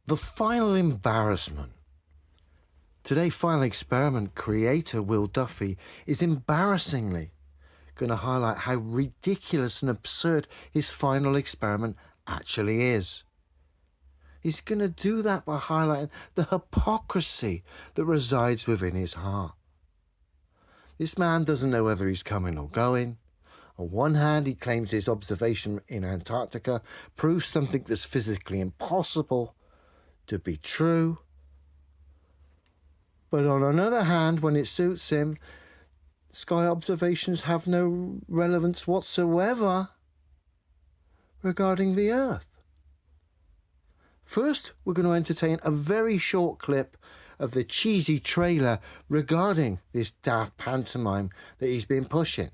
The final embarrassment. Today, Final Experiment creator Will Duffy is embarrassingly going to highlight how ridiculous and absurd his final experiment actually is. He's going to do that by highlighting the hypocrisy that resides within his heart. This man doesn't know whether he's coming or going. On one hand, he claims his observation in Antarctica proves something that's physically impossible to be true. But on another hand, when it suits him, sky observations have no relevance whatsoever regarding the Earth. First, we're going to entertain a very short clip of the cheesy trailer regarding this daft pantomime that he's been pushing.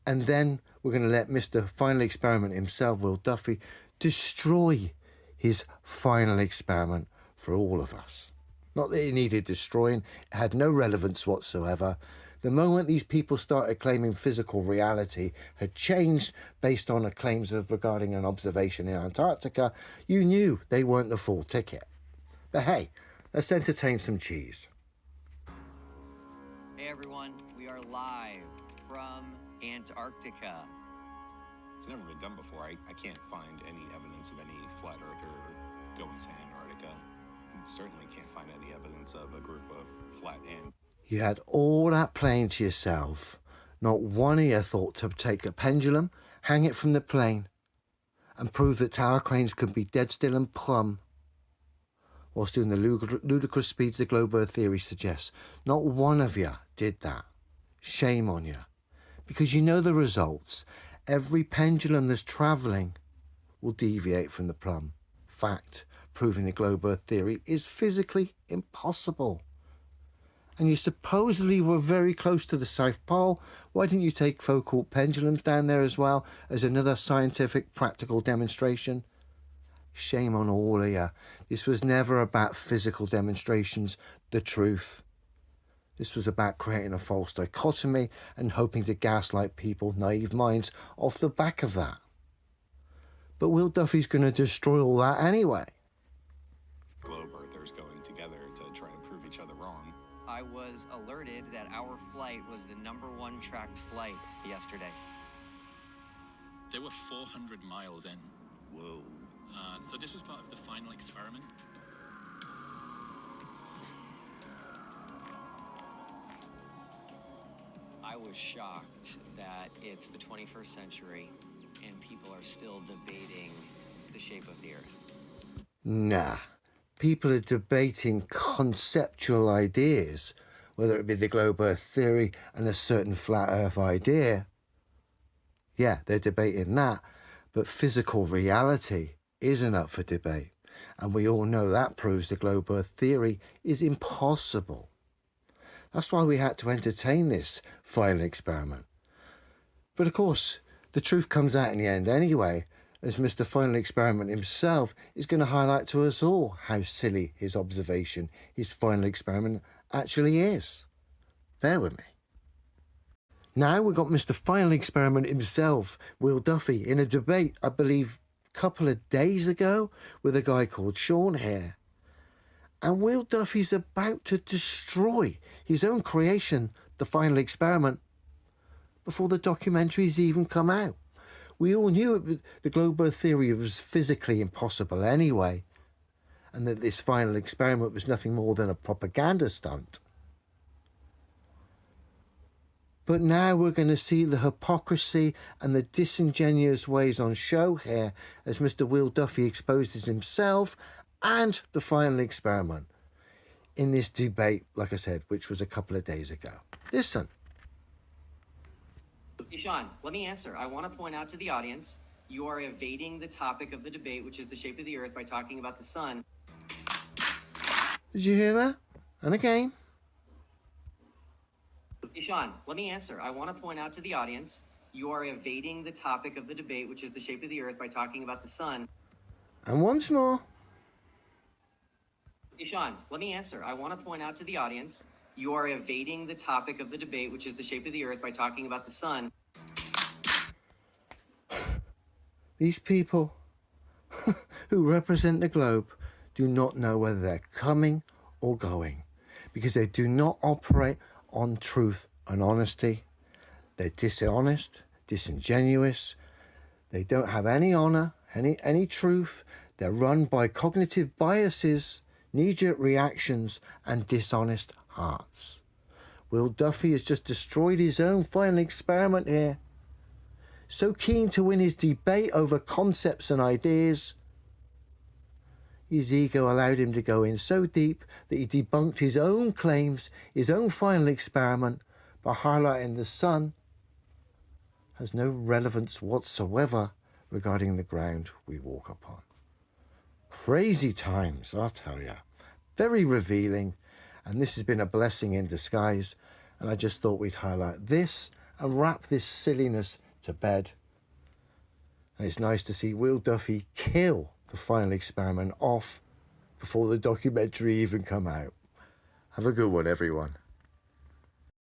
And then we're going to let Mr. Final Experiment himself, Will Duffy, destroy his final experiment for all of us. Not that it needed destroying, it had no relevance whatsoever. The moment these people started claiming physical reality had changed based on the claims regarding an observation in Antarctica, you knew they weren't the full ticket. But hey, let's entertain some cheese. Hey everyone, we are live from Antarctica. It's never been done before. I can't find any evidence of any flat earther going to Antarctica. And certainly can't find any evidence of a group of flat ant. You had all that playing to yourself. Not one of you thought to take a pendulum, hang it from the plane, and prove that tower cranes could be dead still and plumb, whilst doing the ludicrous speeds the globe Earth theory suggests. Not one of you did that. Shame on you. Because you know the results. Every pendulum that's travelling will deviate from the plumb. Fact, proving the globe Earth theory is physically impossible. And you supposedly were very close to the South Pole. Why didn't you take focal pendulums down there as well as another scientific practical demonstration? Shame on all of you. This was never about physical demonstrations, the truth. This was about creating a false dichotomy and hoping to gaslight people, naive minds, off the back of that. But Will Duffy's going to destroy all that anyway. Globe Earthers going together to try and prove each other wrong. I was alerted that our flight was the #1 tracked flight yesterday. They were 400 miles in. Whoa. So this was part of the final experiment. I was shocked that it's the 21st century and people are still debating the shape of the Earth. Nah. People are debating conceptual ideas, whether it be the globe Earth theory and a certain flat Earth idea. Yeah, they're debating that, but physical reality isn't up for debate. And we all know that proves the globe Earth theory is impossible. That's why we had to entertain this final experiment. But of course, the truth comes out in the end anyway, as Mr. Final Experiment himself is going to highlight to us all how silly his observation, his final experiment, actually is. Bear with me. Now we've got Mr. Final Experiment himself, Will Duffy, in a debate, I believe, a couple of days ago with a guy called Sean here. And Will Duffy's about to destroy his own creation, The Final Experiment, before the documentaries even come out. We all knew the globe Earth theory was physically impossible anyway, and that this final experiment was nothing more than a propaganda stunt. But now we're going to see the hypocrisy and the disingenuous ways on show here as Mr. Will Duffy exposes himself and the final experiment in this debate, like I said, which was a couple of days ago. Listen. Sean, let me answer. I want to point out to the audience, you are evading the topic of the debate, which is the shape of the Earth, by talking about the sun. Did you hear that? And again. Sean, let me answer. I want to point out to the audience, you are evading the topic of the debate, which is the shape of the Earth, by talking about the sun. And once more. Sean, let me answer. I want to point out to the audience, you are evading the topic of the debate, which is the shape of the Earth, by talking about the sun. These people who represent the globe do not know whether they're coming or going, because they do not operate on truth and honesty. They're dishonest, disingenuous. They don't have any honor, any truth. They're run by cognitive biases, knee-jerk reactions, and dishonest hearts. Will Duffy has just destroyed his own final experiment here. So keen to win his debate over concepts and ideas, his ego allowed him to go in so deep that he debunked his own claims, his own final experiment, by highlighting the sun has no relevance whatsoever regarding the ground we walk upon. Crazy times, I'll tell you. Very revealing, and this has been a blessing in disguise, and I just thought we'd highlight this and wrap this silliness to bed. And it's nice to see Will Duffy kill the final experiment off before the documentary even come out. Have a good one, everyone.